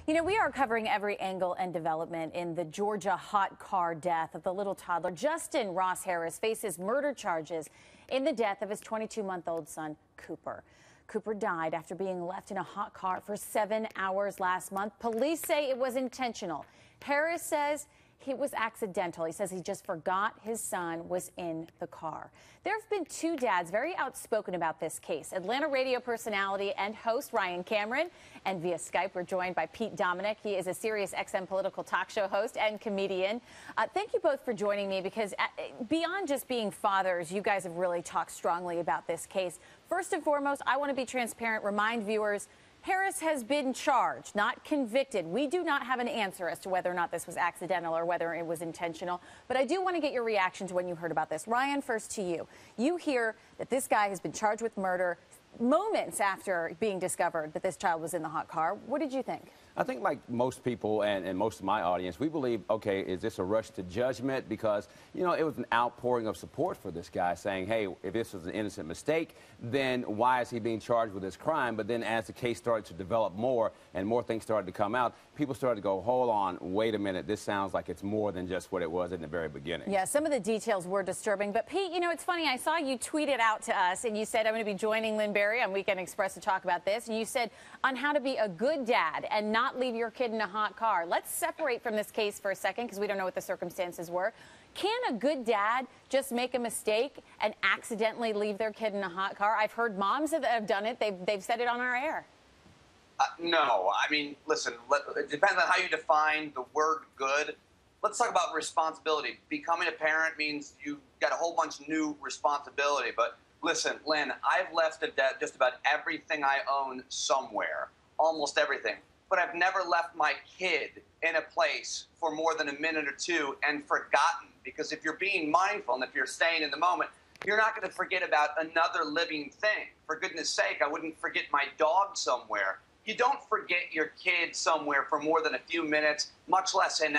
You know, we are covering every angle and development in the Georgia hot car death of the little toddler. Justin Ross Harris faces murder charges in the death of his 22-month-old son, Cooper. Cooper died after being left in a hot car for 7 hours last month. Police say it was intentional. Harris says it was accidental. He says he just forgot his son was in the car. There have been two dads very outspoken about this case. Atlanta radio personality and host Ryan Cameron. And via Skype, we're joined by Pete Dominick. He is a Sirius XM political talk show host and comedian. Thank you both for joining me because beyond just being fathers, you guys have really talked strongly about this case. First and foremost, I want to be transparent, remind viewers, Harris has been charged, not convicted. We do not have an answer as to whether or not this was accidental or whether it was intentional. But I do want to get your reaction to when you heard about this. Ryan, first to you. You hear that this guy has been charged with murder moments after being discovered that this child was in the hot car. What did you think? I think like most people and most of my audience, we believe, okay, is this a rush to judgment? Because, you know, it was an outpouring of support for this guy saying, hey, if this was an innocent mistake, then why is he being charged with this crime? But then as the case started to develop more and more things started to come out, people started to go, hold on, wait a minute, this sounds like it's more than just what it was in the very beginning. Yeah, some of the details were disturbing. But Pete, you know, it's funny, I saw you tweet it out to us and you said, I'm going to be joining Lynn Berry on Weekend Express to talk about this. And you said on how to be a good dad and not leave your kid in a hot car. Let's separate from this case for a second because we don't know what the circumstances were. Can a good dad just make a mistake and accidentally leave their kid in a hot car? I've heard moms that have done it. They've said it on our air. No. I mean, listen, it depends on how you define the word good. Let's talk about responsibility. Becoming a parent means you've got a whole bunch of new responsibility. But listen, Lynn, I've left just about everything I own somewhere, almost everything. But I've never left my kid in a place for more than a minute or two and forgotten. Because if you're being mindful and if you're staying in the moment, you're not going to forget about another living thing. For goodness sake, I wouldn't forget my dog somewhere. You don't forget your kid somewhere for more than a few minutes, much less an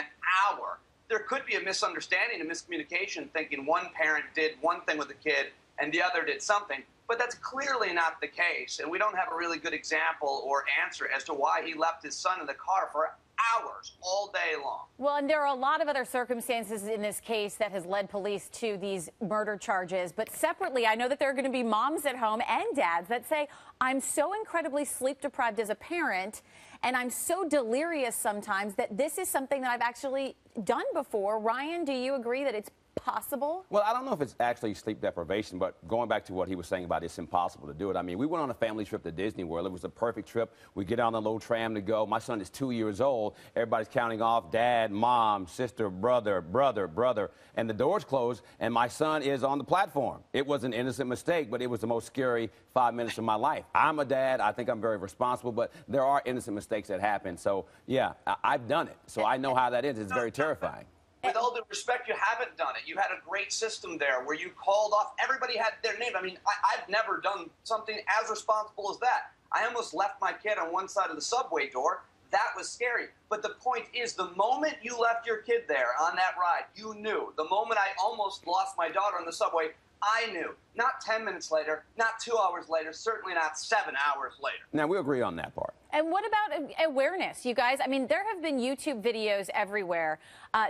hour. There could be a misunderstanding, a miscommunication, thinking one parent did one thing with the kid and the other did something. But that's clearly not the case, and we don't have a really good example or answer as to why he left his son in the car for hours, all day long. Well, and there are a lot of other circumstances in this case that has led police to these murder charges. But separately, I know that there are going to be moms at home and dads that say, I'm so incredibly sleep deprived as a parent, and I'm so delirious sometimes that this is something that I've actually done before. Ryan, do you agree that it's possible? Well, I don't know if it's actually sleep deprivation, but going back to what he was saying about it's impossible to do it. I mean, we went on a family trip to Disney World. It was a perfect trip. We get on the little tram to go. My son is 2 years old. Everybody's counting off dad, mom, sister, brother, and the doors closed, and my son is on the platform. It was an innocent mistake, but it was the most scary 5 minutes of my life. I'm a dad. I think I'm very responsible, but there are innocent mistakes that happen. So, yeah, I've done it. So I know how that is. It's very terrifying. With all due respect, you haven't done it. You had a great system there where you called off. Everybody had their name. I mean, I've never done something as responsible as that. I almost left my kid on one side of the subway door. That was scary. But the point is, the moment you left your kid there on that ride, you knew. The moment I almost lost my daughter on the subway, I knew. Not 10 minutes later, not 2 hours later, certainly not 7 hours later. Now, we agree on that part. And what about awareness, you guys? I mean, there have been YouTube videos everywhere.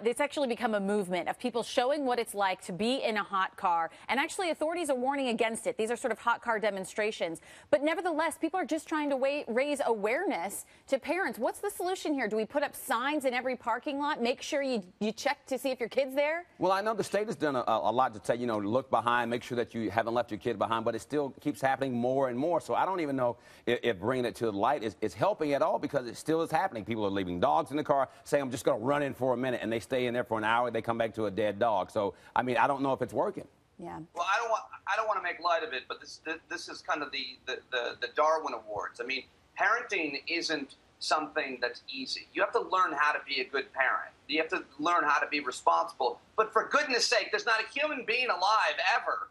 It's actually become a movement of people showing what it's like to be in a hot car. And actually, authorities are warning against it. These are sort of hot car demonstrations. But nevertheless, people are just trying to raise awareness to parents. What's the solution here? Do we put up signs in every parking lot? Make sure you check to see if your kid's there? Well, I know the state has done a lot to say, you know, look behind, make sure that you haven't left your kid behind. But it still keeps happening more and more. So I don't even know if bringing it to the light is helping at all, because it still is happening. People are leaving dogs in the car, saying, I'm just going to run in for a minute, and they stay in there for an hour, they come back to a dead dog. So, I mean, I don't know if it's working. Yeah. Well, I don't want to make light of it, but this is kind of the Darwin Awards. I mean, parenting isn't something that's easy. You have to learn how to be a good parent. You have to learn how to be responsible. But for goodness sake, there's not a human being alive ever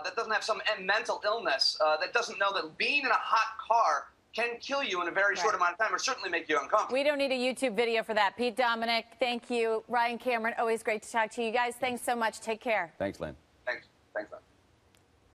that doesn't have some mental illness, that doesn't know that being in a hot car can kill you in a very short amount of time, or certainly make you uncomfortable. We don't need a YouTube video for that. Pete Dominick, thank you. Ryan Cameron, always great to talk to you guys. Thanks so much. Take care. Thanks, Lynn. Thanks, Lynn.